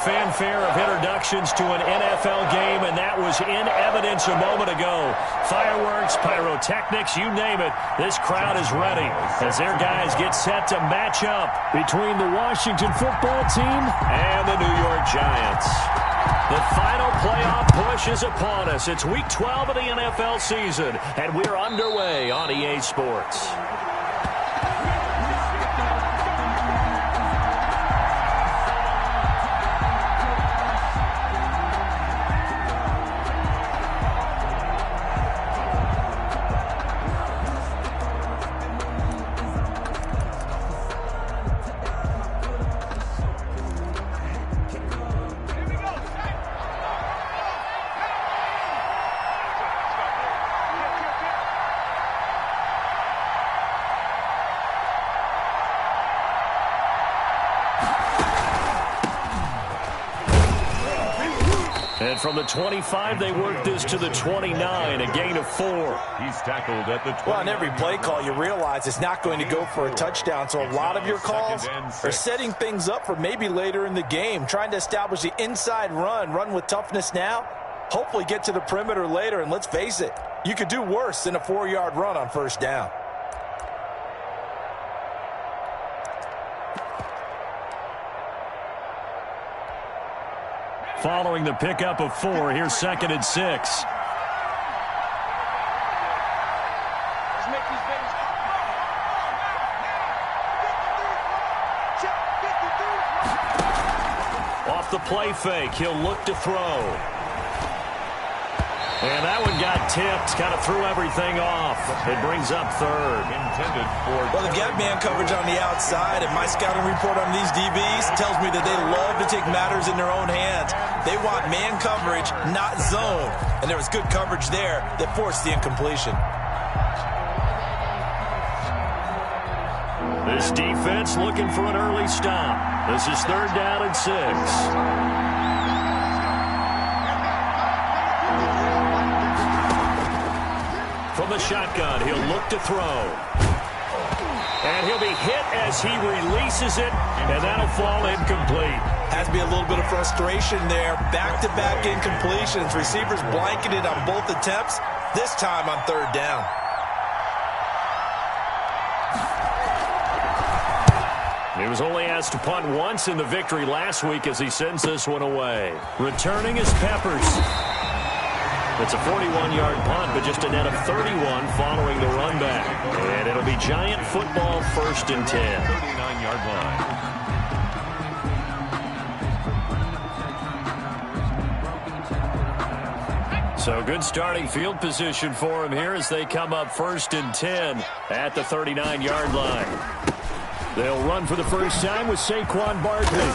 Fanfare of introductions to an NFL game, and that was in evidence a moment ago. Fireworks, pyrotechnics, you name it. This crowd is ready as their guys get set to match up between the Washington football team and the New York Giants. The final playoff push is upon us. It's Week 12 of the NFL season, and we're underway on EA Sports. And from the 25, they work this to the 29, a gain of 4. He's tackled at the 20. Well, on every play call, you realize it's not going to go for a touchdown, so a lot of your calls are setting things up for maybe later in the game, trying to establish the inside run with toughness now, hopefully get to the perimeter later, and let's face it, you could do worse than a 4-yard run on first down. Following the pickup of 4, here's 2nd and 6. Off the play fake, he'll look to throw. And that one got tipped, kind of threw everything off. It brings up 3rd. Intended for. Well, the gap man coverage on the outside, and my scouting report on these DBs tells me that they love to take matters in their own hands. They want man coverage, not zone. And there was good coverage there that forced the incompletion. This defense looking for an early stop. This is 3rd down and 6. From the shotgun, he'll look to throw. And he'll be hit as he releases it, and that'll fall incomplete. Has to be a little bit of frustration there. Back-to-back incompletions. Receivers blanketed on both attempts, this time on 3rd down. He was only asked to punt once in the victory last week as he sends this one away. Returning is Peppers. It's a 41-yard punt, but just a net of 31 following the run back. And it'll be Giant football 1st and 10. 39-yard line. So good starting field position for him here as they come up 1st and 10 at the 39-yard line. They'll run for the first time with Saquon Barkley.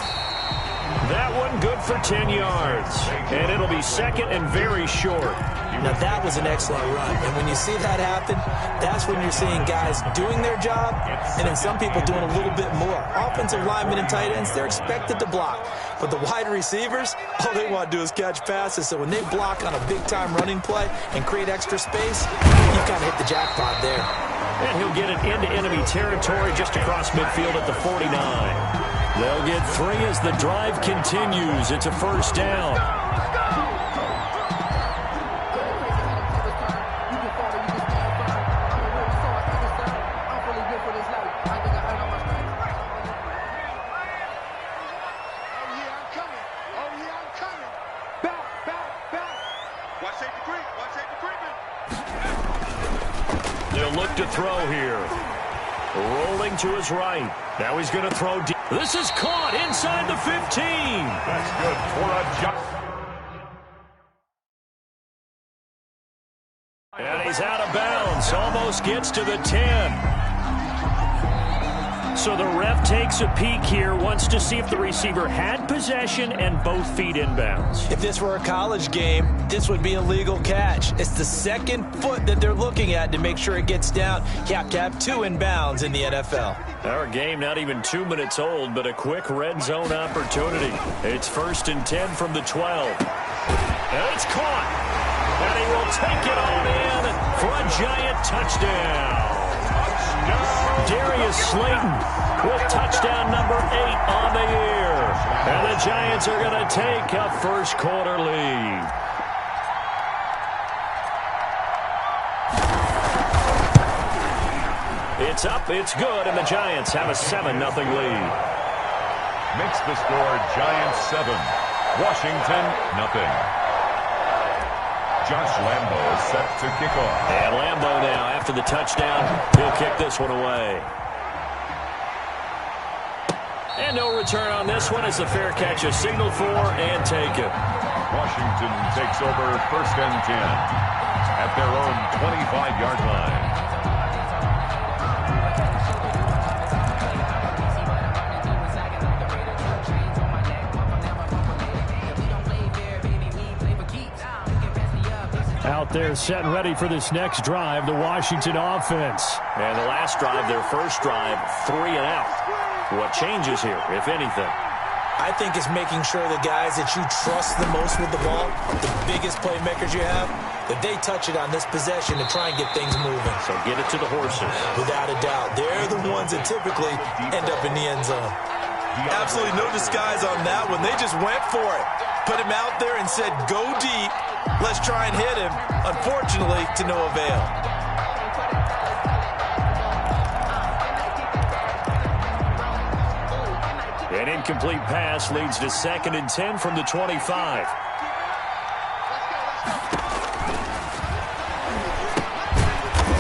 That one good for 10 yards. And it'll be 2nd and very short. Now that was an excellent run. And when you see that happen, that's when you're seeing guys doing their job and then some people doing a little bit more. Offensive linemen and tight ends, they're expected to block. But the wide receivers, all they want to do is catch passes. So when they block on a big-time running play and create extra space, you kind of hit the jackpot there. And he'll get it into enemy territory just across midfield at the 49. They'll get 3 as the drive continues. It's a 1st down. They'll look to throw here. Rolling to his right. Now he's going to throw deep. This is caught inside the 15. That's good for a jump. And he's out of bounds. Almost gets to the 10. So the ref takes a peek here, wants to see if the receiver had possession and both feet inbounds. If this were a college game, this would be a legal catch. It's the 2nd foot that they're looking at to make sure it gets down. You have to have 2 inbounds in the NFL. Our game not even 2 minutes old, but a quick red zone opportunity. It's 1st and 10 from the 12. And it's caught. And he will take it on in for a Giant touchdown. Darius Slayton with touchdown number 8 on the year. And the Giants are going to take a first quarter lead. It's up, it's good, and the Giants have a 7-0 lead. Makes the score Giants 7, Washington nothing. Josh Lambo is set to kick off. And Lambo now, after the touchdown, he'll kick this one away. And no return on this one as the fair catch is signaled for and taken. Washington takes over 1st and 10 at their own 25-yard line. Out there set and ready for this next drive, the Washington offense. And the last drive, their first drive, 3 and out. What changes here, if anything? I think it's making sure the guys that you trust the most with the ball, the biggest playmakers you have, that they touch it on this possession to try and get things moving. So get it to the horses. Without a doubt. They're the ones that typically end up in the end zone. Absolutely no disguise on that one. They just went for it. Put him out there and said, go deep. Let's try and hit him. Unfortunately, to no avail. An incomplete pass leads to 2nd and 10 from the 25.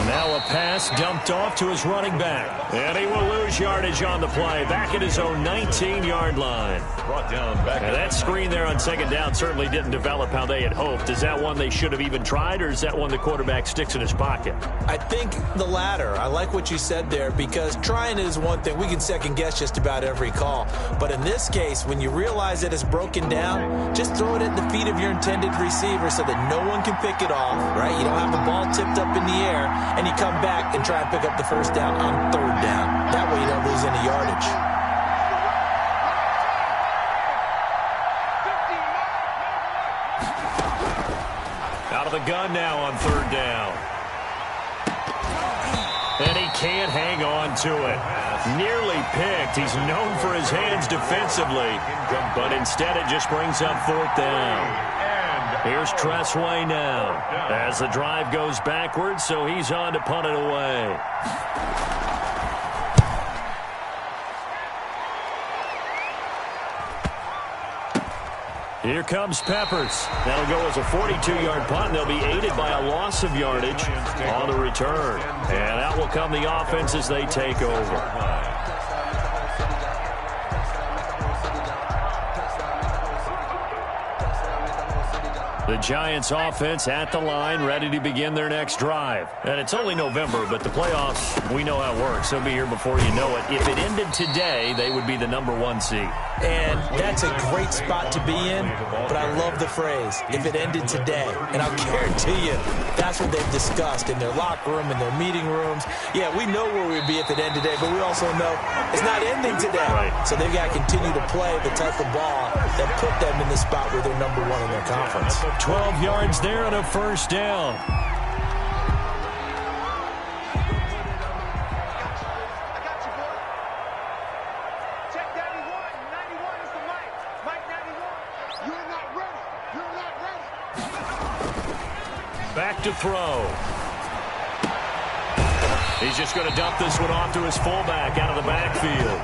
Now a pass dumped off to his running back. And he will lose yardage on the play. Back at his own 19-yard line. Brought down back. And that screen there on 2nd down certainly didn't develop how they had hoped. Is that one they should have even tried, or is that one the quarterback sticks in his pocket? I think the latter. I like what you said there, because trying is one thing. We can second guess just about every call. But in this case, when you realize that it's broken down, just throw it at the feet of your intended receiver so that no one can pick it off, right? You don't have the ball tipped up in the air, and you come back and try and pick up the first down on 3rd down. That way you don't lose any yardage. Out of the gun now on 3rd down. And he can't hang on to it. Nearly picked. He's known for his hands defensively, but instead it just brings up 4th down. Here's Tressway now as the drive goes backwards, so he's on to punt it away. Here comes Peppers. That'll go as a 42-yard punt. They'll be aided by a loss of yardage on the return. And out will come the offense as they take over. The Giants offense at the line, ready to begin their next drive. And it's only November, but the playoffs, we know how it works. They'll be here before you know it. If it ended today, they would be the number 1 seed. And that's a great spot to be in, but I love the phrase, if it ended today. And I'll guarantee you, that's what they've discussed in their locker room, in their meeting rooms. Yeah, we know where we'd be if it ended today, but we also know it's not ending today. Right. So they've got to continue to play the type of ball that put them in the spot where they're number 1 in their conference. 12 yards there and a first down. Back to throw. He's just going to dump this one off to his fullback out of the backfield.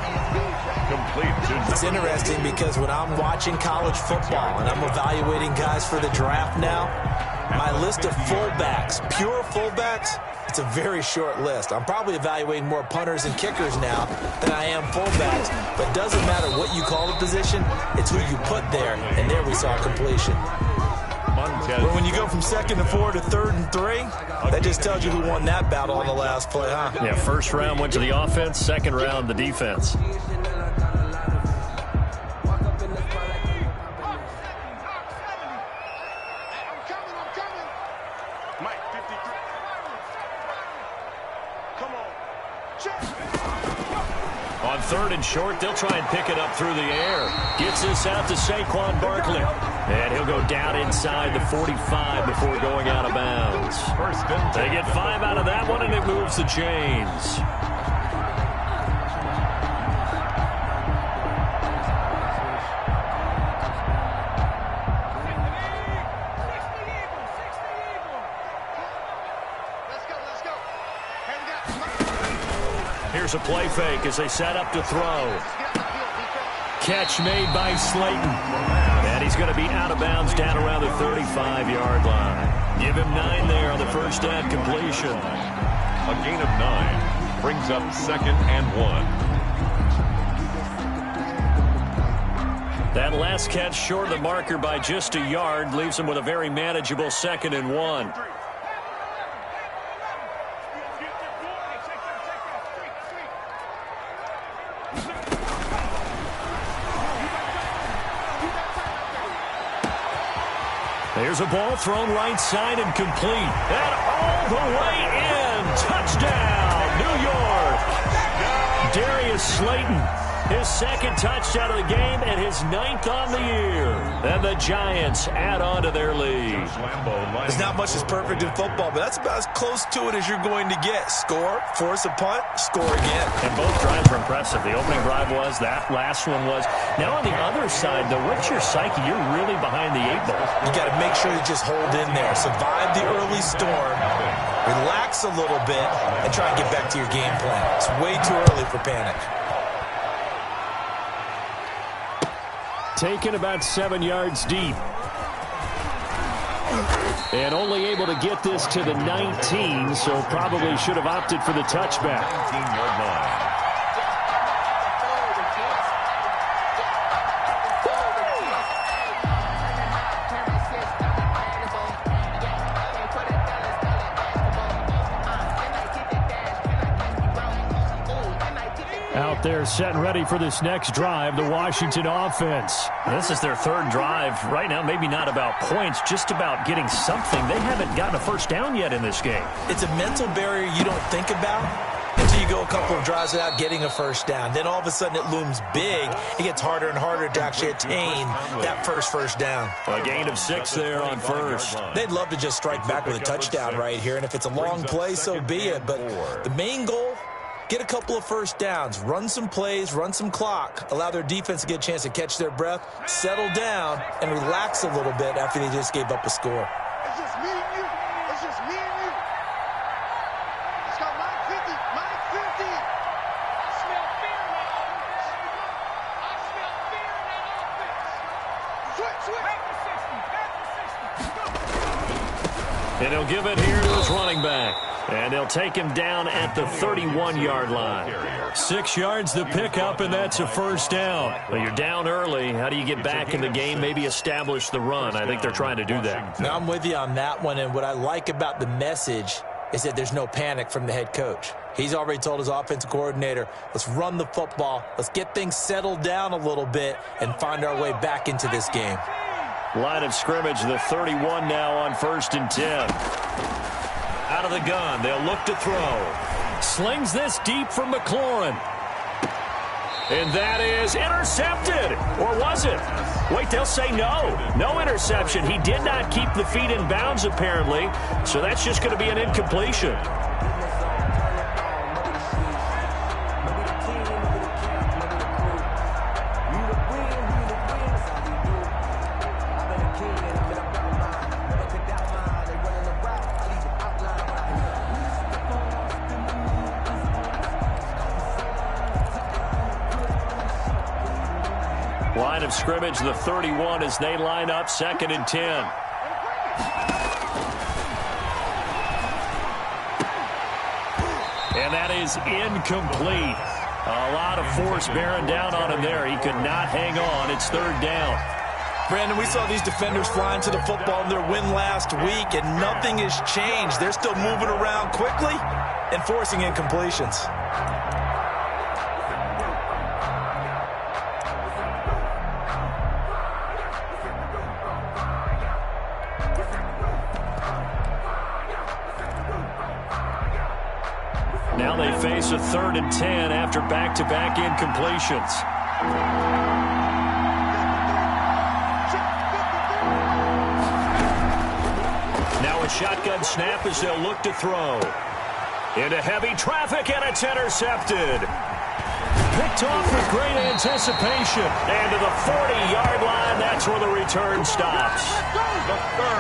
Complete. It's interesting because when I'm watching college football and I'm evaluating guys for the draft now, my list of fullbacks, pure fullbacks, it's a very short list. I'm probably evaluating more punters and kickers now than I am fullbacks. But it doesn't matter what you call the position, it's who you put there. And there we saw completion. But when you go from 2nd to 4 to 3rd and 3, that just tells you who won that battle on the last play, huh? Yeah, first round went to the offense, second round the defense. On 3rd and short. They'll try and pick it up through the air. Gets this out to Saquon Barkley. And he'll go down inside the 45 before going out of bounds. They get 5 out of that one, and it moves the chains. Here's a play fake as they set up to throw. Catch made by Slayton. And he's going to be out of bounds down around the 35-yard line. Give him 9 there on the first down completion. A gain of 9 brings up 2nd and 1. That last catch short of the marker by just a yard leaves him with a very manageable 2nd and 1. There's a ball thrown right side and complete. And all the way in. Touchdown, New York. Darius Slayton, his 2nd touchdown of the game and his 9th on the year. And the Giants add on to their lead. There's not much that's perfect in football, but that's about as close to it as you're going to get. Score, force a punt, score again. And both drives were impressive. The opening drive was, that last one was. Now on the other side, though, what's your psyche? You're really behind the 8 ball. You got to make sure you just hold in there. Survive the early storm, relax a little bit, and try and get back to your game plan. It's way too early for panic. Taken about 7 yards deep. And only able to get this to the 19, so probably should have opted for the touchback. 19-yard line. Out there set and ready for this next drive, the Washington offense. This is their 3rd drive. Right now, maybe not about points, just about getting something. They haven't gotten a first down yet in this game. It's a mental barrier you don't think about until you go a couple of drives without getting a first down. Then all of a sudden it looms big. It gets harder and harder to actually attain that first down. A gain of 6 there on first. They'd love to just strike back with a touchdown right here, and if it's a long play, so be it. But the main goal, get a couple of first downs, run some plays, run some clock, allow their defense to get a chance to catch their breath, settle down, and relax a little bit after they just gave up a score. It's just me and you. It's just me and you. Let's go, Mike 50. Mike 50. I smell fear in that offense. I smell fear in that offense. Switch. Back to 60. And he'll give it here to his running back. And they'll take him down at the 31-yard line. 6 yards the pickup, and that's a first down. Well, you're down early. How do you get back in the game, maybe establish the run? I think they're trying to do that. Now, I'm with you on that one, and what I like about the message is that there's no panic from the head coach. He's already told his offensive coordinator, let's run the football, let's get things settled down a little bit, and find our way back into this game. Line of scrimmage, the 31 now on 1st and 10. Out of the gun, they'll look to throw. Slings this deep from McLaurin. And that is intercepted. Or was it? Wait, they'll say no. No interception. He did not keep the feet in bounds, apparently. So that's just going to be an incompletion. Line of scrimmage, the 31 as they line up 2nd and 10. And that is incomplete. A lot of force bearing down on him there. He could not hang on. It's 3rd down. Brandon, we saw these defenders flying to the football in their win last week, and nothing has changed. They're still moving around quickly and forcing incompletions. Now they face a 3rd and 10 after back-to-back incompletions. Now a shotgun snap as they'll look to throw. Into heavy traffic, and it's intercepted. Picked off with great anticipation. And to the 40-yard line, that's where the return stops.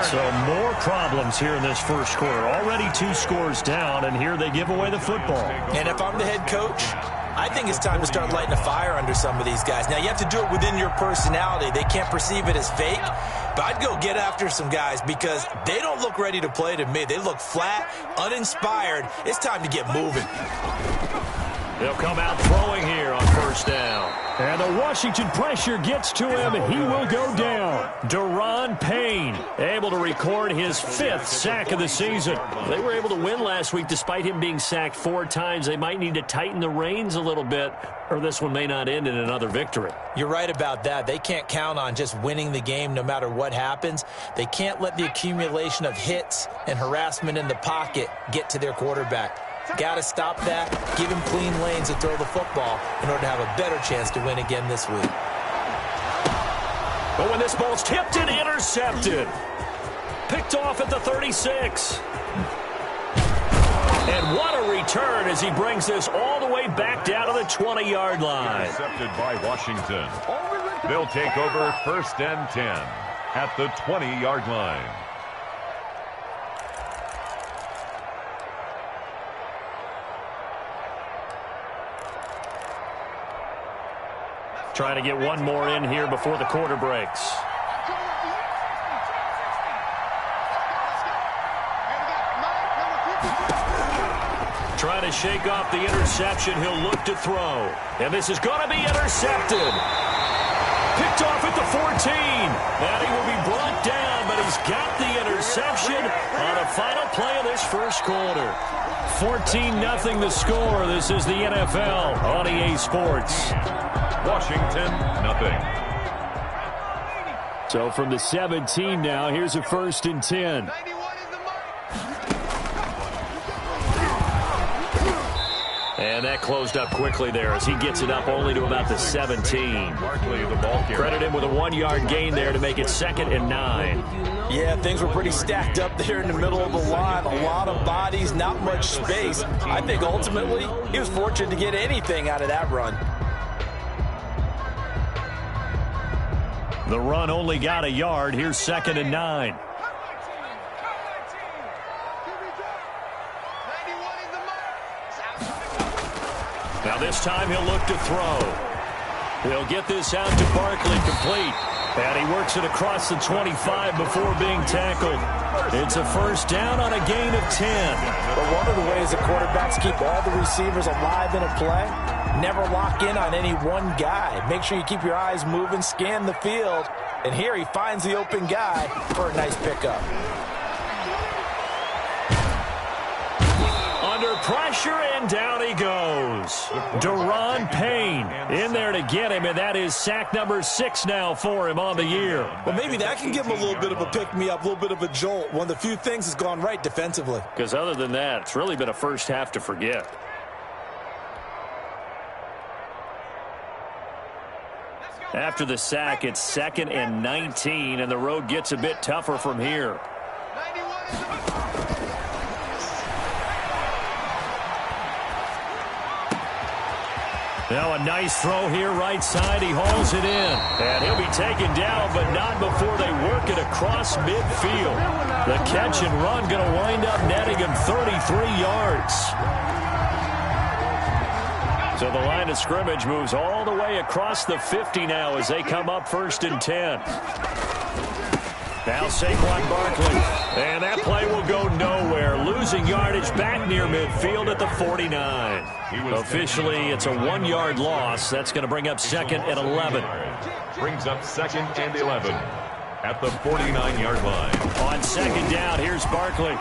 So more problems here in this first quarter. Already 2 scores down, and here they give away the football. And if I'm the head coach, I think it's time to start lighting a fire under some of these guys. Now, you have to do it within your personality. They can't perceive it as fake. But I'd go get after some guys because they don't look ready to play to me. They look flat, uninspired. It's time to get moving. They'll come out throwing here on 1st down. And the Washington pressure gets to him. He will go down. Deron Payne able to record his 5th sack of the season. They were able to win last week despite him being sacked 4 times. They might need to tighten the reins a little bit, or this one may not end in another victory. You're right about that. They can't count on just winning the game no matter what happens. They can't let the accumulation of hits and harassment in the pocket get to their quarterback. Got to stop that, give him clean lanes to throw the football in order to have a better chance to win again this week. But when this ball's tipped and intercepted, picked off at the 36. And what a return as he brings this all the way back down to the 20-yard line. Intercepted by Washington. They'll take over 1st and 10 at the 20-yard line. Trying to get one more in here before the quarter breaks. Trying to shake off the interception. He'll look to throw. And this is going to be intercepted. Picked off at the 14. And he will be brought down, but he's got the interception on the final play of this first quarter. 14-0 the score. This is the NFL on EA Sports. Washington, nothing. So from the 17 now, here's a 1st and 10. And that closed up quickly there as he gets it up only to about the 17. Credit him with a 1-yard gain there to make it 2nd and 9. Yeah, things were pretty stacked up there in the middle of the line. A lot of bodies, not much space. I think ultimately he was fortunate to get anything out of that run. The run only got a yard. Here's 2nd and 9. Now this time he'll look to throw. He'll get this out to Barkley complete. And he works it across the 25 before being tackled. It's a 1st down on a gain of 10. But one of the ways the quarterbacks keep all the receivers alive in a play, never lock in on any one guy. Make sure you keep your eyes moving, scan the field. And here he finds the open guy for a nice pickup. Under pressure, and down he goes. Deron Payne in there to get him, and that is sack number 6 now for him on the year. Well, maybe that can give him a little bit of a pick-me-up, a little bit of a jolt. One of the few things that's gone right defensively. Because other than that, it's really been a first half to forget. After the sack, it's 2nd and 19, and the road gets a bit tougher from here. Now a nice throw here right side. He hauls it in. And he'll be taken down, but not before they work it across midfield. The catch and run going to wind up netting him 33 yards. So the line of scrimmage moves all the way across the 50 now as they come up 1st and 10. Now Saquon Barkley. And that play will go nowhere. Losing yardage back near midfield at the 49. Officially, it's a 1-yard loss. That's going to bring up 2nd and 11. Brings up 2nd and 11 at the 49-yard line. On 2nd down, here's Barkley.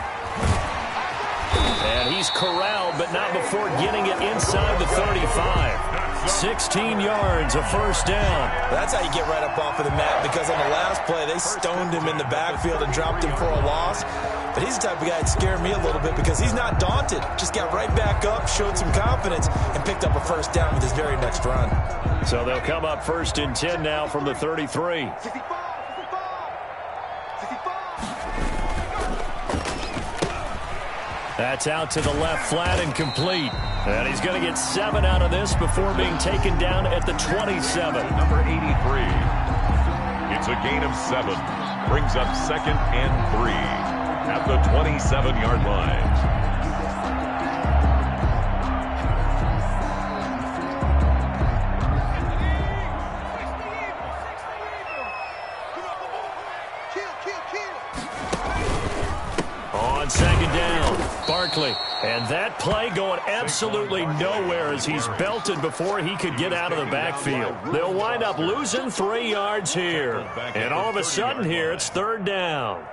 And he's corralled, but not before getting it inside the 35. 16 yards, a first down. That's how you get right up off of the mat, because on the last play, they stoned him in the backfield and dropped him for a loss. But he's the type of guy that scared me a little bit because he's not daunted. Just got right back up, showed some confidence, and picked up a first down with his very next run. So they'll come up 1st and 10 now from the 33. That's out to the left flat and complete. And he's going to get 7 out of this before being taken down at the 27. Number 83. It's a gain of 7. Brings up 2nd and 3 at the 27-yard line. On 2nd down, Barkley. And that play going absolutely nowhere as he's belted before he could get out of the backfield. They'll wind up losing 3 yards here. And all of a sudden here, it's 3rd down.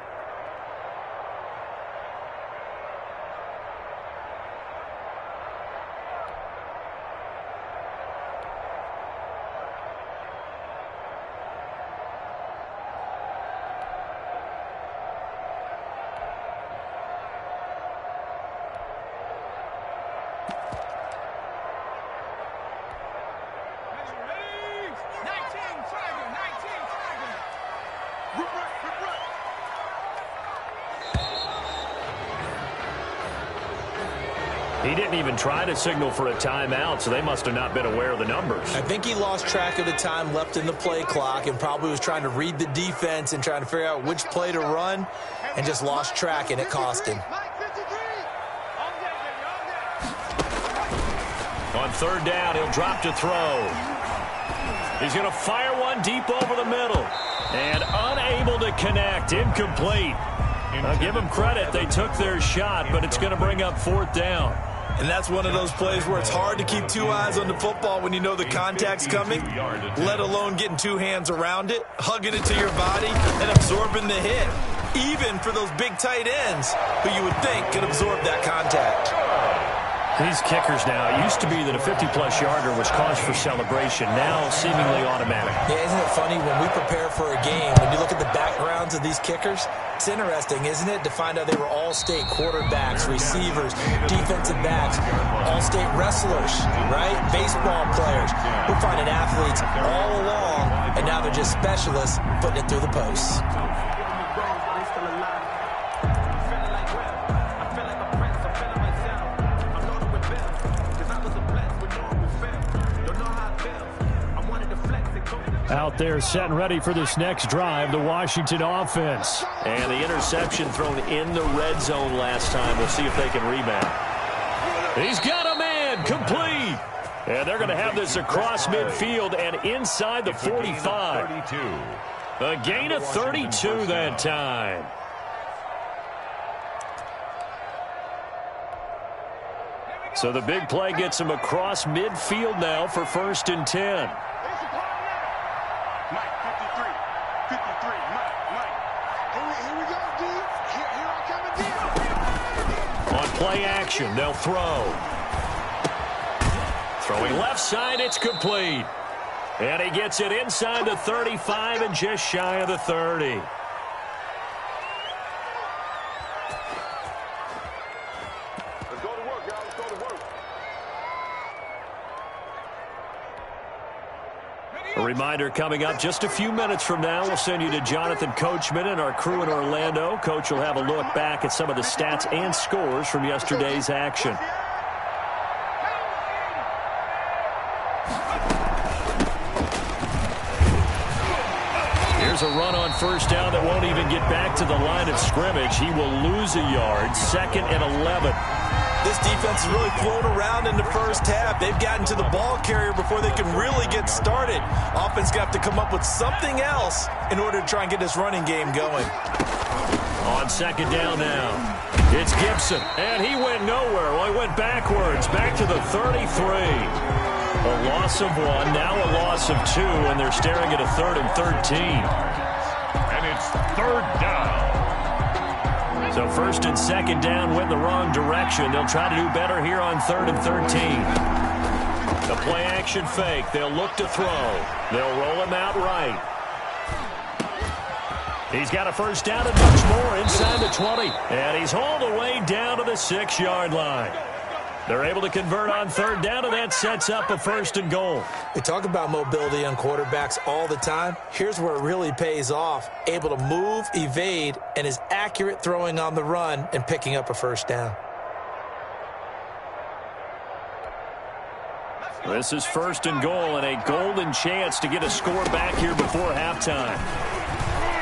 He didn't even try to signal for a timeout, so they must have not been aware of the numbers. I think he lost track of the time left in the play clock and probably was trying to read the defense and trying to figure out which play to run and just lost track, and it cost him. On 3rd down, he'll drop to throw. He's going to fire one deep over the middle. And unable to connect, incomplete. I'll give them credit. They took their shot, but it's going to bring up 4th down. And that's one of those plays where it's hard to keep 2 eyes on the football when you know the contact's coming, let alone getting 2 hands around it, hugging it to your body, and absorbing the hit. Even for those big tight ends who you would think could absorb that contact. These kickers now, it used to be that a 50-plus yarder was cause for celebration. Now seemingly automatic. Yeah, isn't it funny when we prepare for a game, when you look at the backgrounds of these kickers, it's interesting, isn't it, to find out they were all-state quarterbacks, receivers, defensive backs, all-state wrestlers, right? Baseball players. We're finding athletes all along, and now they're just specialists putting it through the posts. Out there set and ready for this next drive, the Washington offense. And the interception thrown in the red zone last time. We'll see if they can rebound. He's got a man, complete. And they're going to have this across midfield and inside the 45. A gain of 32 that time. So the big play gets him across midfield now for 1st and 10. Play action, they'll throw. Throwing left side, it's complete. And he gets it inside the 35 and just shy of the 30. Let's go to work, y'all. Let's go to work. A reminder coming up just a few minutes from now. We'll send you to Jonathan Coachman and our crew in Orlando. Coach will have a look back at some of the stats and scores from yesterday's action. Here's a run on 1st down that won't even get back to the line of scrimmage. He will lose a yard. 2nd and 11. This defense has really flown around in the first half. They've gotten to the ball carrier before they can really get started. Offense got to come up with something else in order to try and get this running game going. On 2nd down now, it's Gibson, and he went nowhere. Well, he went backwards, back to the 33. A loss of 1, now a loss of 2, and they're staring at a 3rd and 13. And it's 3rd down. So 1st and 2nd down went the wrong direction. They'll try to do better here on 3rd and 13. The play-action fake. They'll look to throw. They'll roll him out right. He's got a first down and much more inside the 20. And he's hauled away down to the 6-yard line. They're able to convert on third down, and that sets up a first and goal. We talk about mobility on quarterbacks all the time. Here's where it really pays off. Able to move, evade, and is accurate throwing on the run and picking up a first down. This is first and goal and a golden chance to get a score back here before halftime.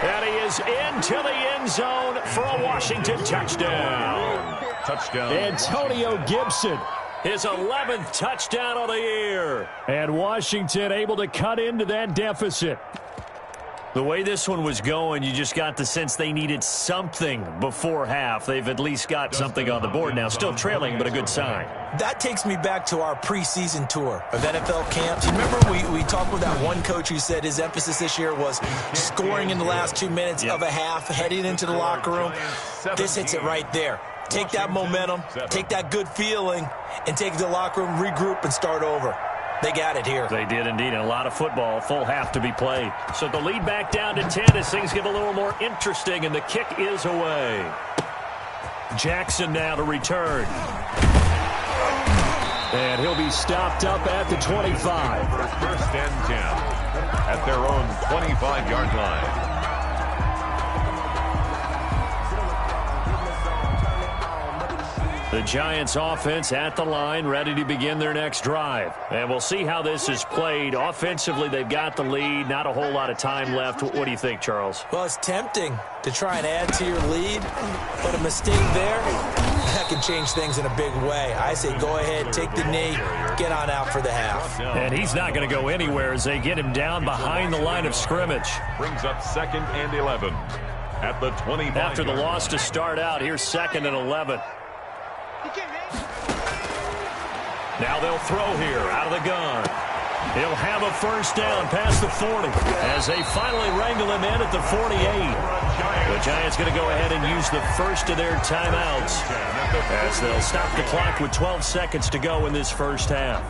And he is into the end zone for a Washington touchdown. Touchdown. Antonio Gibson, his 11th touchdown of the year. And Washington able to cut into that deficit. The way this one was going, you just got the sense they needed something before half. They've at least got something on the board now. Still trailing, but a good sign. That takes me back to our preseason tour of NFL camps. You remember we talked with that one coach who said his emphasis this year was scoring in the last 2 minutes of a half, heading into the locker room. This hits it right there. Take that momentum, take that good feeling, and take it to the locker room, regroup, and start over. They got it here. They did indeed, and a lot of football, full half to be played. So the lead back down to 10 as things get a little more interesting, and the kick is away. Jackson now to return. And he'll be stopped up at the 25. First and 10 at their own 25-yard line. The Giants offense at the line, ready to begin their next drive. And we'll see how this is played. Offensively, they've got the lead. Not a whole lot of time left. What do you think, Charles? Well, it's tempting to try and add to your lead, but a mistake there, that can change things in a big way. I say go ahead, take the knee, get on out for the half. And he's not going to go anywhere as they get him down behind the line of scrimmage. Brings up 2nd and 11 at the 25. After the loss to start out, here's 2nd and 11. Now they'll throw here out of the gun. He'll have a first down past the 40 as they finally wrangle him in at the 48. The Giants going to go ahead and use the first of their timeouts as they'll stop the clock with 12 seconds to go in this first half.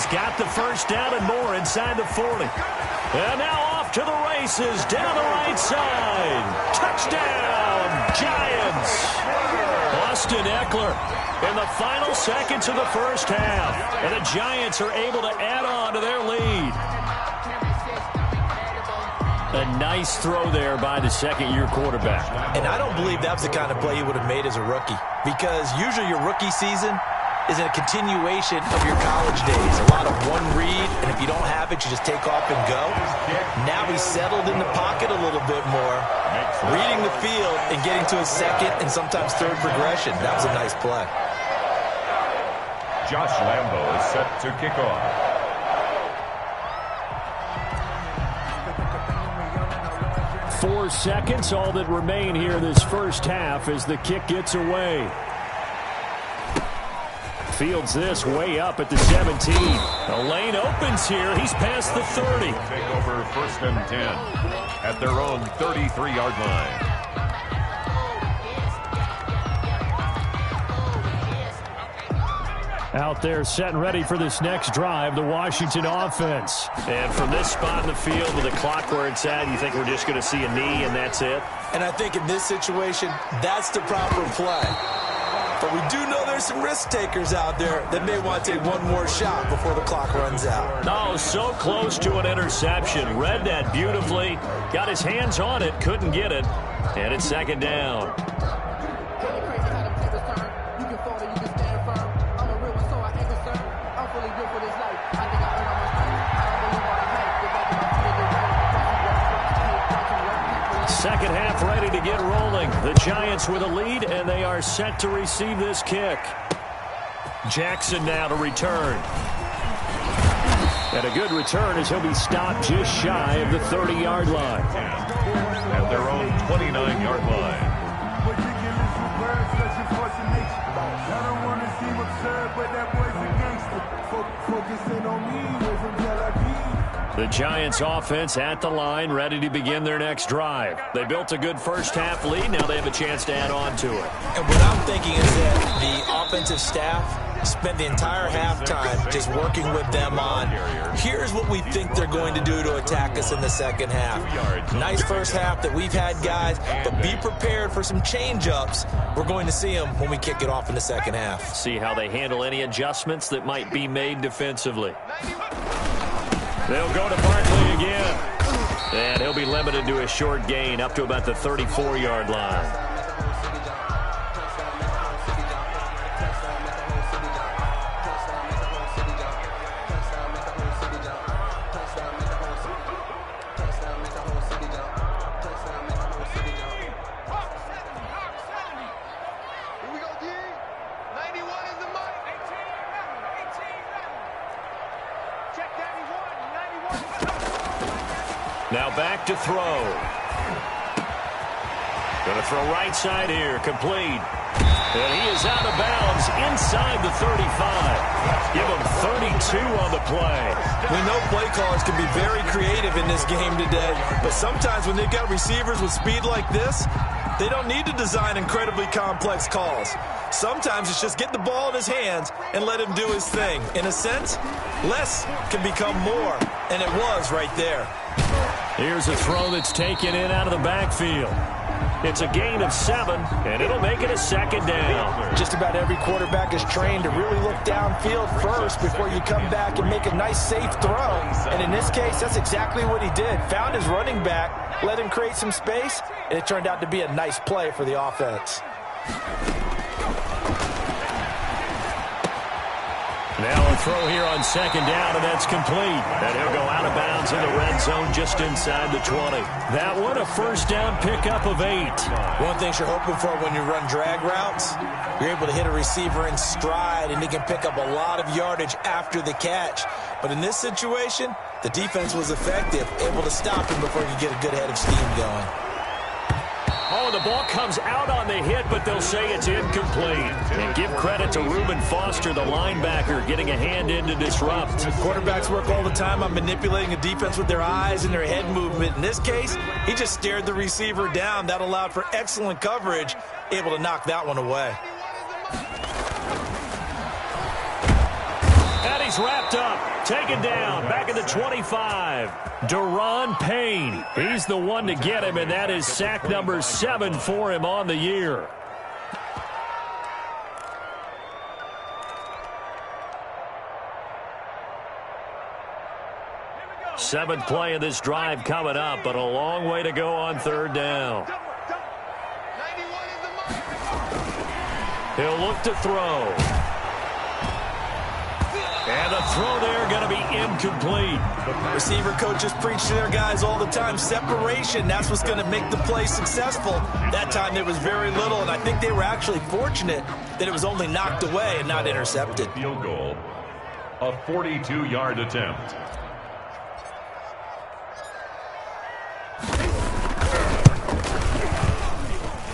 Got the first down and more inside the 40. And now off to the races down the right side. Touchdown, Giants. Austin Eckler in the final seconds of the first half. And the Giants are able to add on to their lead. A nice throw there by the second-year quarterback. And I don't believe that's the kind of play he would have made as a rookie, because usually your rookie season is a continuation of your college days. A lot of one read, and if you don't have it, you just take off and go. Now he's settled in the pocket a little bit more, reading the field and getting to his second and sometimes third progression. That was a nice play. Josh Lambo is set to kick off. Four seconds, all that remain here this first half as the kick gets away. Fields this way up at the 17. The lane opens here. He's past the 30. Take over 1st and 10 at their own 33-yard line. Out there set and ready for this next drive, the Washington offense. And from this spot in the field with the clock where it's at, you think we're just going to see a knee and that's it? And I think in this situation, that's the proper play. But we do know there's some risk takers out there that may want to take one more shot before the clock runs out. Oh, so close to an interception. Read that beautifully. Got his hands on it, couldn't get it. And it's 2nd down. Second half ready to get rolling. The Giants with a lead, and they are set to receive this kick. Jackson now to return. And a good return as he'll be stopped just shy of the 30-yard line. At their own 29-yard line. The Giants offense at the line, ready to begin their next drive. They built a good first-half lead. Now they have a chance to add on to it. And what I'm thinking is that the offensive staff spent the entire halftime just working with them on, here's what we think they're going to do to attack us in the second half. Nice first half that we've had, guys, but be prepared for some change-ups. We're going to see them when we kick it off in the second half. See how they handle any adjustments that might be made defensively. They'll go to Barkley again. And he'll be limited to a short gain up to about the 34-yard line. Now back to throw. Going to throw right side here. Complete. And he is out of bounds inside the 35. Give him 32 on the play. We know play callers can be very creative in this game today, but sometimes when they've got receivers with speed like this, they don't need to design incredibly complex calls. Sometimes it's just get the ball in his hands and let him do his thing. In a sense, less can become more, and it was right there. Here's a throw that's taken in out of the backfield. It's a gain of 7, and it'll make it a second down. Just about every quarterback is trained to really look downfield first before you come back and make a nice, safe throw. And in this case, that's exactly what he did. Found his running back, let him create some space, and it turned out to be a nice play for the offense. Now a throw here on second down, and that's complete. And he'll go out of bounds in the red zone just inside the 20. That one, a first down pickup of 8. One thing you're hoping for when you run drag routes, you're able to hit a receiver in stride, and he can pick up a lot of yardage after the catch. But in this situation, the defense was effective, able to stop him before he could get a good head of steam going. Oh, the ball comes out on the hit, but they'll say it's incomplete. And give credit to Reuben Foster, the linebacker, getting a hand in to disrupt. Quarterbacks work all the time on manipulating a defense with their eyes and their head movement. In this case, he just stared the receiver down. That allowed for excellent coverage, able to knock that one away. And he's wrapped up, taken down, back at the 25. Daron Payne, he's the one to get him, and that is sack number 7 for him on the year. Seventh play of this drive coming up, but a long way to go on third down. He'll look to throw. And the throw there going to be incomplete. Receiver coaches preach to their guys all the time. Separation, that's what's going to make the play successful. That time there was very little, and I think they were actually fortunate that it was only knocked away and not intercepted. Field goal, a 42-yard attempt.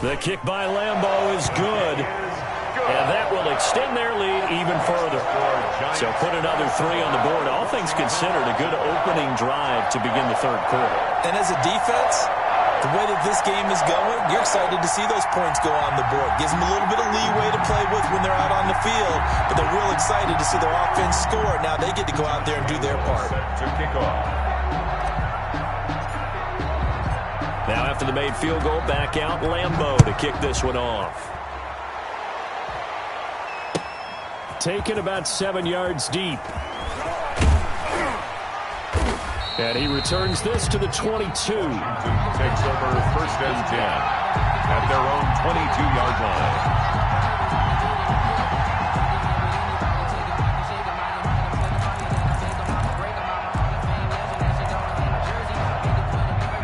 The kick by Lambeau is good. And that will extend their lead even further. So put another 3 on the board. All things considered, a good opening drive to begin the third quarter. And as a defense, the way that this game is going, you're excited to see those points go on the board. Gives them a little bit of leeway to play with when they're out on the field. But they're real excited to see their offense score. Now they get to go out there and do their part. To kick off. Now after the made field goal, back out Lambeau to kick this one off. Taken about 7 yards deep. And he returns this to the 22. Takes over first and 10 at their own 22-yard line.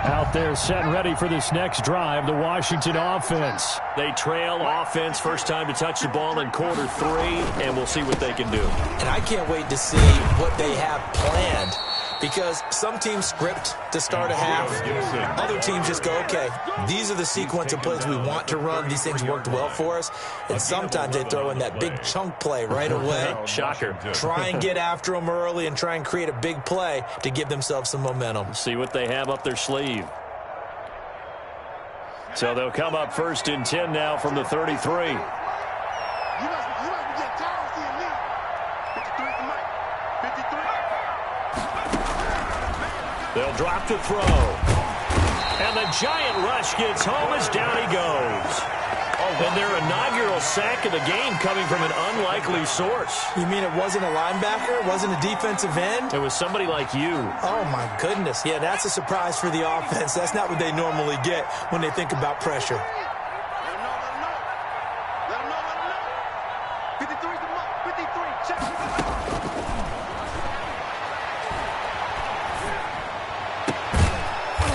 Out there set and ready for this next drive, the Washington offense. They trail offense, first time to touch the ball in quarter 3, and we'll see what they can do. And I can't wait to see what they have planned Because some teams script to start a half. Other teams just go, okay, these are the sequence of plays we want to run. These things worked well for us. And sometimes they throw in that big chunk play right away. Shocker. Try and get after them early and try and create a big play to give themselves some momentum. See what they have up their sleeve. So they'll come up 1st and 10 now from the 33. You must be getting tired of seeing me. 53 for Mike. 53. They'll drop to throw. And the giant rush gets home as down he goes. And their inaugural sack of the game coming from an unlikely source. You mean it wasn't a linebacker? It wasn't a defensive end? It was somebody like you. Oh, my goodness. Yeah, that's a surprise for the offense. That's not what they normally get when they think about pressure. Let him know. 53 for Mike. 53. Check.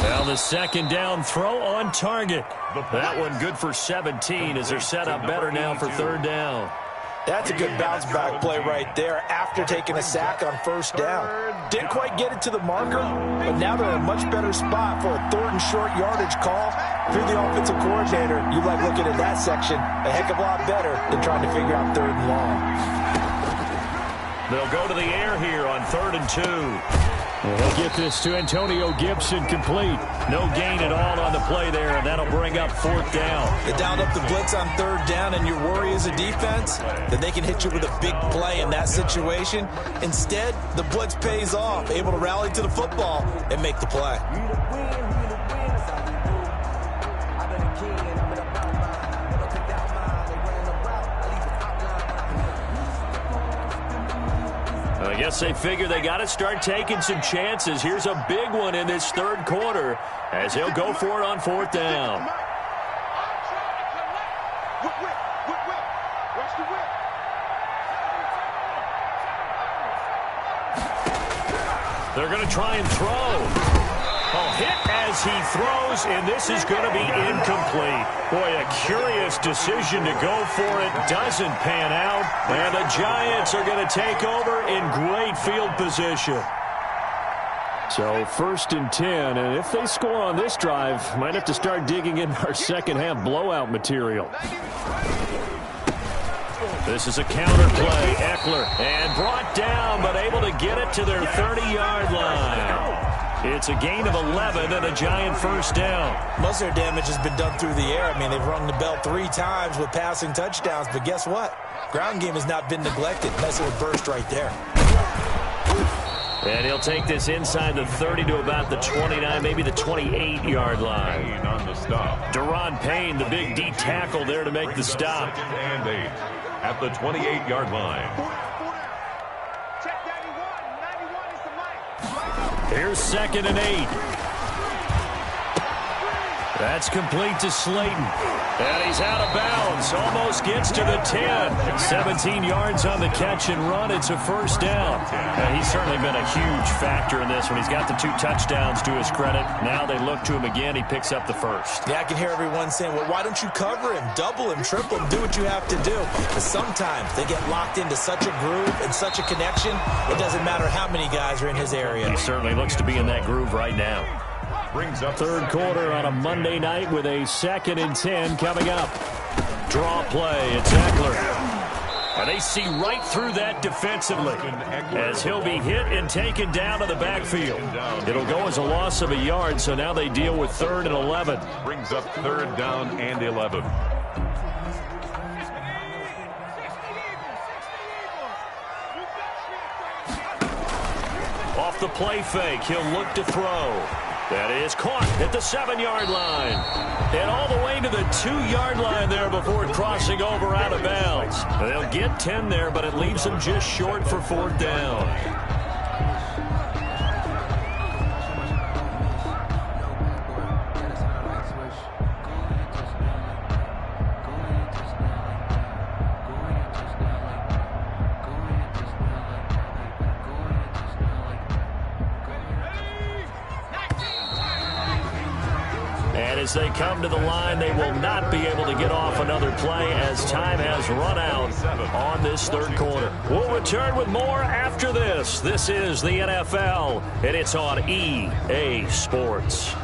Now the 2nd down throw on target. That one good for 17 as they're set up better now for 3rd down. That's a good bounce-back play right there after taking a sack on 1st down. Didn't quite get it to the marker, but now they're in a much better spot for a 3rd and short yardage call. Through the offensive coordinator, you like looking at that section a heck of a lot better than trying to figure out 3rd and long. They'll go to the air here on 3rd and 2. They'll get this to Antonio Gibson complete. No gain at all on the play there, and that'll bring up 4th down. They downed up the blitz on 3rd down, and your worry as a defense that they can hit you with a big play in that situation. Instead, the blitz pays off, able to rally to the football and make the play. I guess they figure they got to start taking some chances. Here's a big one in this 3rd quarter as he'll go for it on 4th down. They're going to try and throw. Hit as he throws, and this is going to be incomplete. Boy, a curious decision to go for it. Doesn't pan out, and the Giants are going to take over in great field position. So 1st and 10, and if they score on this drive, might have to start digging in our second-half blowout material. This is a counter play. Eckler, and brought down, but able to get it to their 30-yard line. It's a gain of 11 and a Giant 1st down. Most of their damage has been done through the air. I mean, they've rung the bell 3 times with passing touchdowns, but guess what? Ground game has not been neglected. Nice little burst right there. And he'll take this inside the 30 to about the 29, maybe the 28-yard line. On the stop. Deron Payne, the big D tackle there to make the stop. 2nd and 8 at the 28-yard line. Check 91 is the Mike. Here's 2nd and 8. That's complete to Slayton. And he's out of bounds. Almost gets to the 10. 17 yards on the catch and run. It's a 1st down. And he's certainly been a huge factor in this one. He's got the 2 touchdowns to his credit. Now they look to him again. He picks up the 1st. Yeah, I can hear everyone saying, well, why don't you cover him, double him, triple him, do what you have to do. But sometimes they get locked into such a groove and such a connection, it doesn't matter how many guys are in his area. He certainly looks to be in that groove right now. Brings up 3rd quarter on a Monday night with a 2nd and 10 coming up. Draw play. It's Eckler. And they see right through that defensively as he'll be hit and taken down to the backfield. It'll go as a loss of a yard, so now they deal with 3rd and 11. Brings up 3rd down and 11. Off the play fake, he'll look to throw. That is caught at the 7-yard line. And all the way to the 2-yard line there before crossing over out of bounds. They'll get 10 there, but it leaves them just short for 4th down. And as they come to the line, they will not be able to get off another play as time has run out on this third quarter. We'll return with more after this. This is the NFL, and it's on EA Sports.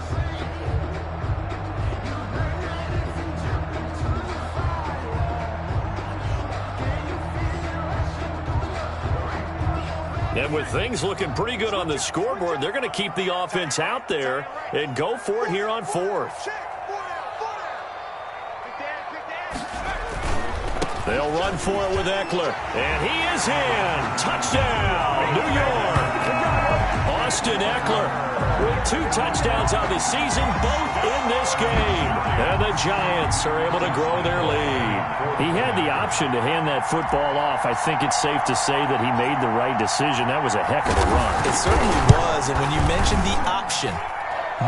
And with things looking pretty good on the scoreboard, they're going to keep the offense out there and go for it here on fourth. They'll run for it with Eckler. And he is in. Touchdown, New York. Austin Eckler with 2 touchdowns on the season, both in this game. And the Giants are able to grow their lead. He had the option to hand that football off. I think it's safe to say that he made the right decision. That was a heck of a run. It certainly was. And when you mentioned the option,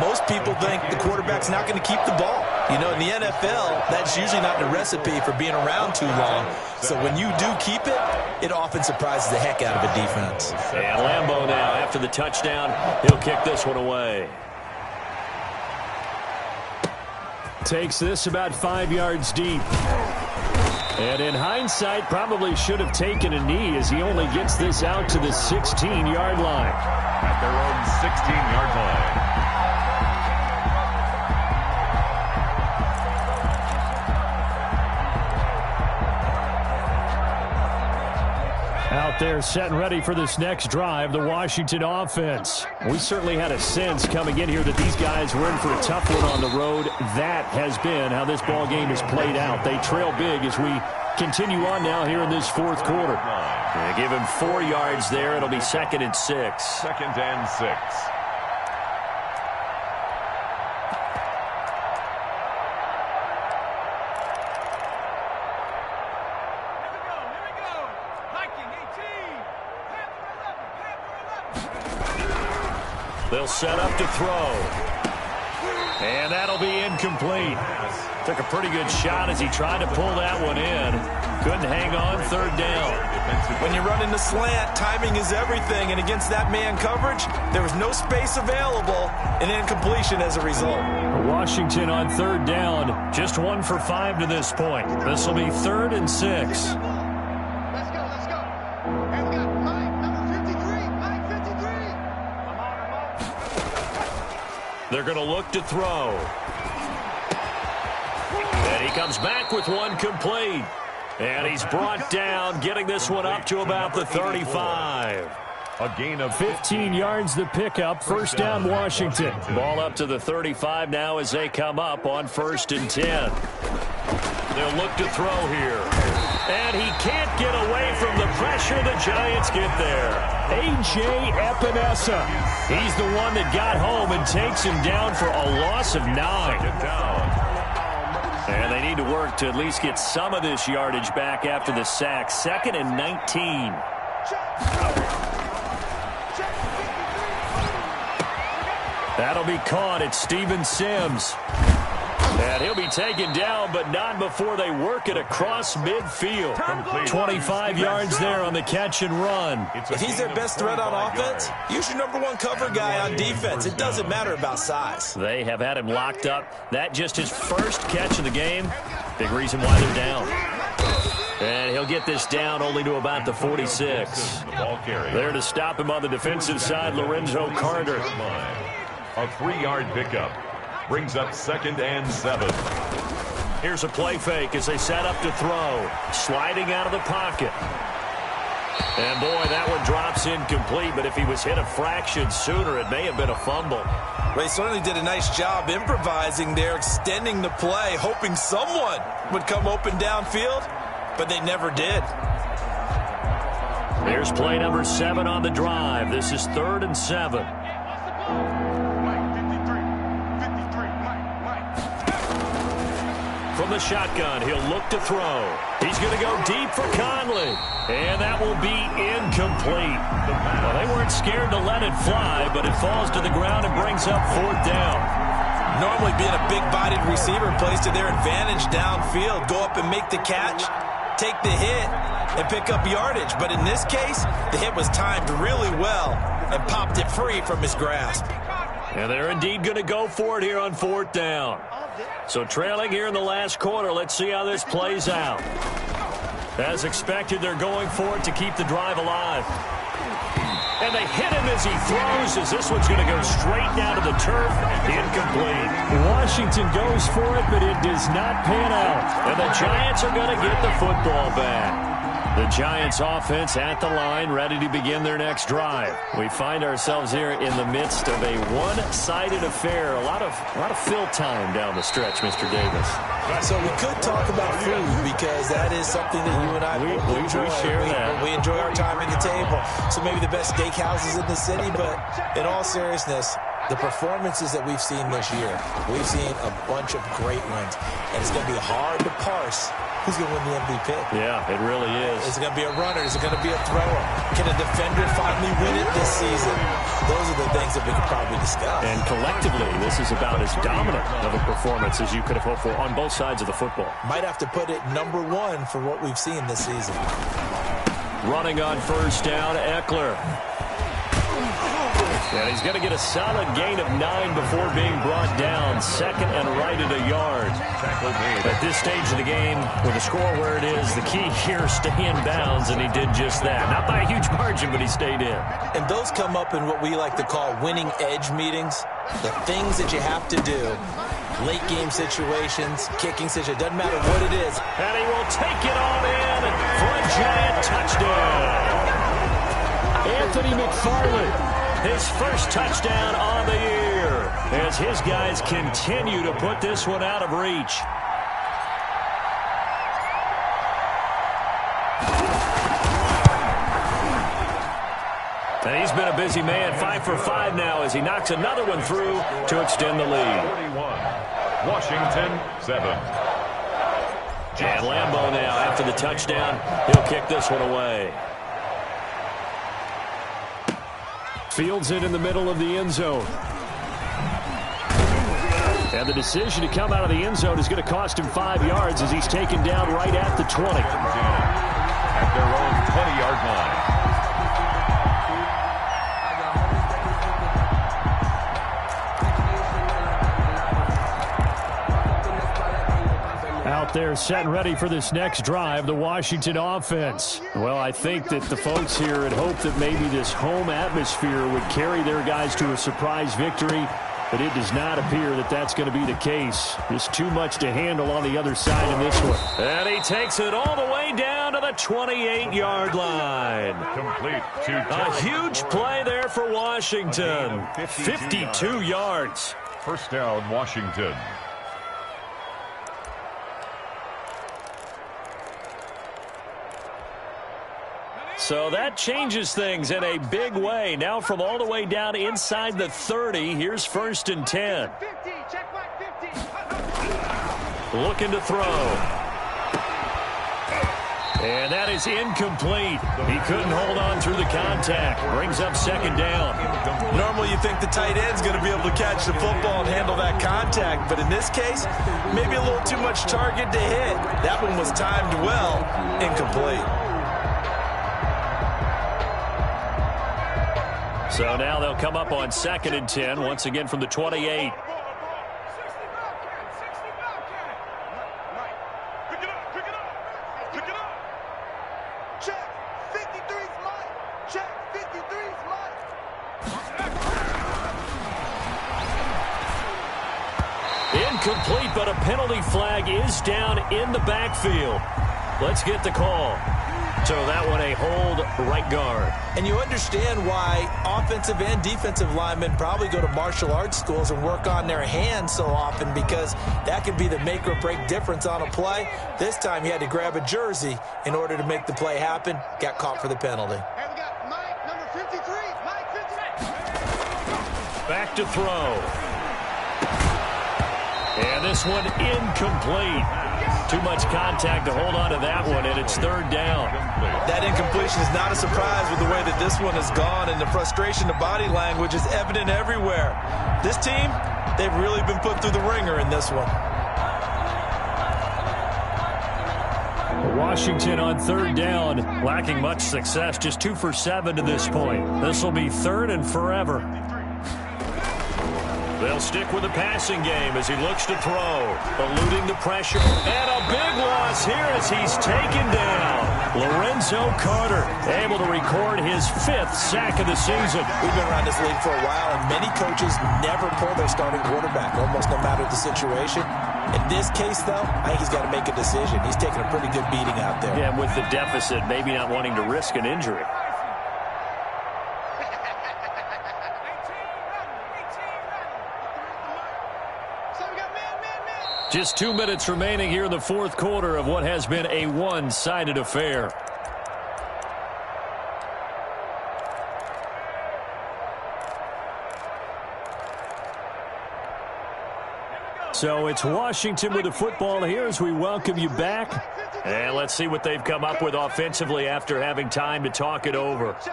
most people think the quarterback's not going to keep the ball. You know, in the NFL, that's usually not the recipe for being around too long. So when you do keep it, it often surprises the heck out of a defense. And Lambeau now, after the touchdown, he'll kick this one away. Takes this about 5 yards deep. And in hindsight, probably should have taken a knee as he only gets this out to the 16-yard line. At their own 16-yard line. Out there set and ready for this next drive, the Washington offense. We certainly had a sense coming in here that these guys were in for a tough one on the road. That has been how this ball game has played out. They trail big as we continue on now here in this fourth quarter. They give him 4 yards there. It'll be 2nd and 6. 2nd and 6. They'll set up to throw. And that'll be incomplete. Took a pretty good shot as he tried to pull that one in. Couldn't hang on, 3rd down. When you run in the slant, timing is everything. And against that man coverage, there was no space available, and incompletion as a result. Washington on 3rd down. Just 1 for 5 to this point. This will be 3rd and 6. They're going to look to throw. And he comes back with one complete. And he's brought down, getting this one up to about the 35. A gain of 15 yards the pickup. 1st down, Washington. Ball up to the 35 now as they come up on 1st and 10. They'll look to throw here. And he can't get away from the pressure. The Giants get there. A.J. Epinesa. He's the one that got home and takes him down for a loss of 9. And they need to work to at least get some of this yardage back after the sack. 2nd and 19. That'll be caught. It's Steven Sims. And he'll be taken down, but not before they work it across midfield. 25 yards there on the catch and run. If he's their best threat on offense, use your #1 cover guy on defense. It doesn't matter about size. They have had him locked up. That just his first catch of the game. Big reason why they're down. And he'll get this down only to about the 46. There to stop him on the defensive side, Lorenzo Carter. A 3-yard pickup. Brings up 2nd and 7. Here's a play fake as they set up to throw. Sliding out of the pocket. And boy, that one drops incomplete, but if he was hit a fraction sooner, it may have been a fumble. Well, he certainly did a nice job improvising there, extending the play, hoping someone would come open downfield, but they never did. Here's play number 7 on the drive. This is 3rd and 7. From the shotgun, he'll look to throw. He's going to go deep for Conley. And that will be incomplete. Well, they weren't scared to let it fly, but it falls to the ground and brings up 4th down. Normally being a big-bodied receiver plays to their advantage downfield. Go up and make the catch, take the hit, and pick up yardage. But in this case, the hit was timed really well and popped it free from his grasp. And they're indeed going to go for it here on 4th down. So trailing here in the last quarter. Let's see how this plays out. As expected, they're going for it to keep the drive alive. And they hit him as he throws, as this one's going to go straight down to the turf. Incomplete. Washington goes for it, but it does not pan out. And the Giants are going to get the football back. The Giants offense at the line, ready to begin their next drive. We find ourselves here in the midst of a one-sided affair. A lot of fill time down the stretch, Mr. Davis. So we could talk about food because that is something that you and I enjoy. We share that. We enjoy our time at the table. So maybe the best steakhouses in the city, but in all seriousness, the performances that we've seen this year, we've seen a bunch of great ones, and it's going to be hard to parse who's going to win the MVP. Yeah, it really is. Is it going to be a runner? Is it going to be a thrower? Can a defender finally win it this season? Those are the things that we could probably discuss. And collectively, this is about as dominant of a performance as you could have hoped for on both sides of the football. Might have to put it number one for what we've seen this season. Running on 1st down, Eckler. And he's going to get a solid gain of 9 before being brought down. 2nd and right at a yard. At this stage of the game, with the score where it is, the key here, stay in bounds, and he did just that. Not by a huge margin, but he stayed in. And those come up in what we like to call winning edge meetings. The things that you have to do. Late game situations, kicking situations, doesn't matter what it is. And he will take it on in for a giant touchdown. Anthony McFarland. His first touchdown on the year as his guys continue to put this one out of reach. And he's been a busy man, 5 for 5 now as he knocks another one through to extend the lead. 41, Washington 7. And Lambeau now, after the touchdown, he'll kick this one away. Fields it in the middle of the end zone. And the decision to come out of the end zone is going to cost him 5 yards as he's taken down right at the 20. At their own 20-yard line. Out there set and ready for this next drive, the Washington offense. Well, I think that the folks here had hoped that maybe this home atmosphere would carry their guys to a surprise victory, but it does not appear that that's going to be the case. Just too much to handle on the other side in this one. And he takes it all the way down to the 28-yard line. Complete to a huge play there for Washington. 52 yards. 1st down, Washington. So that changes things in a big way. Now from all the way down inside the 30, here's 1st and 10. Looking to throw. And that is incomplete. He couldn't hold on through the contact. Brings up 2nd down. Normally you think the tight end's going to be able to catch the football and handle that contact, but in this case, maybe a little too much target to hit. That one was timed well. Incomplete. So now they'll come up on 2nd and 10, once again from the 28. Check, 53's mine. Check, 53's mine. Incomplete, but a penalty flag is down in the backfield. Let's get the call. So that one a hold right guard. And you understand why offensive and defensive linemen probably go to martial arts schools and work on their hands so often, because that can be the make or break difference on a play. This time he had to grab a jersey in order to make the play happen. Got caught for the penalty. And we got Mike, number 53. Mike 53. Back to throw. And this one incomplete. Too much contact to hold on to that one, and it's 3rd down. That incompletion is not a surprise with the way that this one has gone, and the frustration of body language is evident everywhere. This team, they've really been put through the ringer in this one. Washington on 3rd down, lacking much success, just 2 for 7 to this point. This will be 3rd and forever. They'll stick with the passing game as he looks to throw. Eluding the pressure. And a big loss here as he's taken down. Lorenzo Carter able to record his 5th sack of the season. We've been around this league for a while, and many coaches never pull their starting quarterback, almost no matter the situation. In this case, though, I think he's got to make a decision. He's taking a pretty good beating out there. Yeah, with the deficit, maybe not wanting to risk an injury. Just 2 minutes remaining here in the 4th quarter of what has been a one-sided affair. So it's Washington with the football here as we welcome you back. And let's see what they've come up with offensively after having time to talk it over. Hey,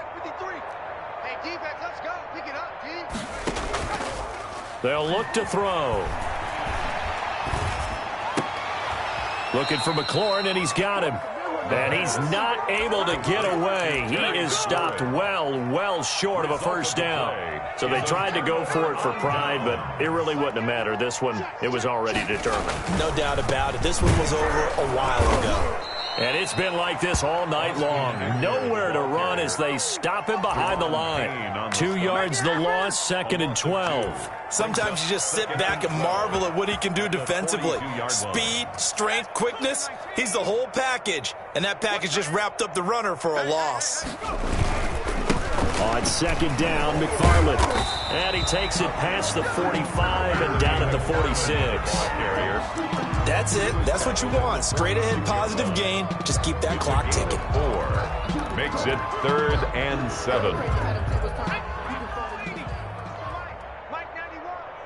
defense, let's go. Pick it up, D. They'll look to throw. Looking for McLaurin, and he's got him. And he's not able to get away. He is stopped well short of a first down. So they tried to go for it for pride, but it really wouldn't have mattered. This one, it was already determined. No doubt about it. This one was over a while ago. And it's been like this all night long. Nowhere to run as they stop him behind the line. 2 yards the loss, 2nd and 12. Sometimes you just sit back and marvel at what he can do defensively. Speed, strength, quickness, he's the whole package. And that package just wrapped up the runner for a loss. On 2nd down, McFarland. And he takes it past the 45 and down at the 46. That's it. That's what you want. Straight ahead positive gain. Just keep that clock ticking. 4 makes it 3rd and 7.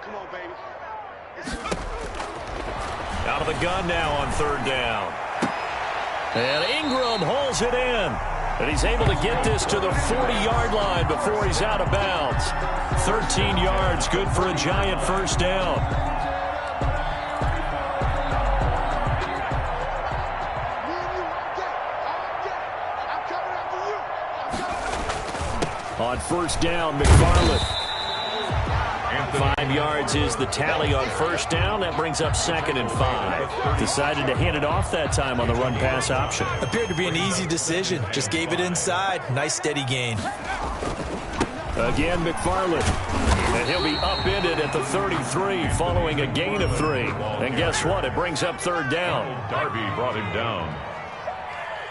Come on, baby. Out of the gun now on 3rd down. And Ingram holds it in. And he's able to get this to the 40-yard line before he's out of bounds. 13 yards, good for a Giant first down. On 1st down, McFarland. 5 yards is the tally on 1st down. That brings up 2nd and 5. Decided to hand it off that time on the run-pass option. Appeared to be an easy decision. Just gave it inside. Nice steady gain. Again, McFarland. And he'll be upended at the 33 following a gain of 3. And guess what? It brings up 3rd down. Darby brought him down.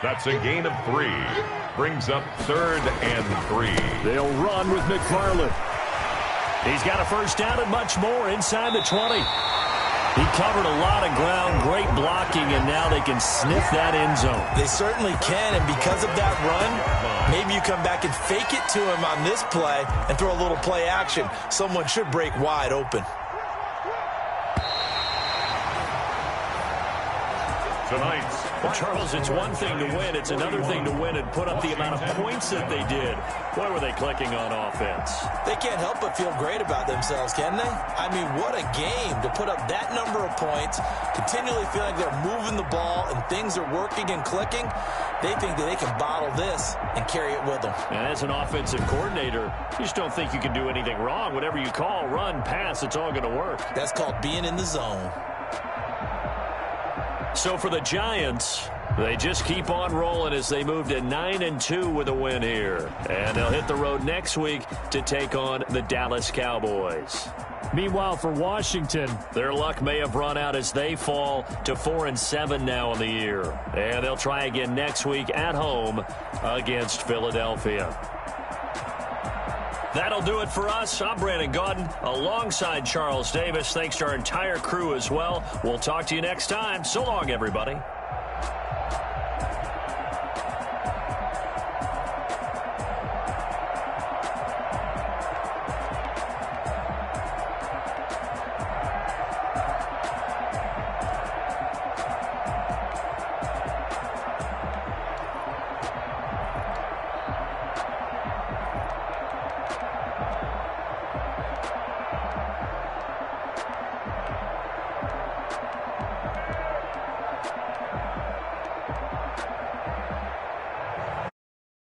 That's a gain of 3. Brings up 3rd and 3. They'll run with McFarland. He's got a first down and much more inside the 20. He covered a lot of ground, great blocking, and now they can sniff that end zone. They certainly can, and because of that run, maybe you come back and fake it to him on this play and throw a little play action. Someone should break wide open. Tonight's Well, Charles, it's one thing to win. It's another thing to win and put up the amount of points that they did. Boy, were they clicking on offense. They can't help but feel great about themselves, can they? I mean, what a game to put up that number of points, continually feel like they're moving the ball and things are working and clicking. They think that they can bottle this and carry it with them. And as an offensive coordinator, you just don't think you can do anything wrong. Whatever you call, run, pass, it's all going to work. That's called being in the zone. So for the Giants, they just keep on rolling as they move to 9-2 with a win here. And they'll hit the road next week to take on the Dallas Cowboys. Meanwhile, for Washington, their luck may have run out as they fall to 4-7 now in the year. And they'll try again next week at home against Philadelphia. That'll do it for us. I'm Brandon Gaudin alongside Charles Davis. Thanks to our entire crew as well. We'll talk to you next time. So long, everybody.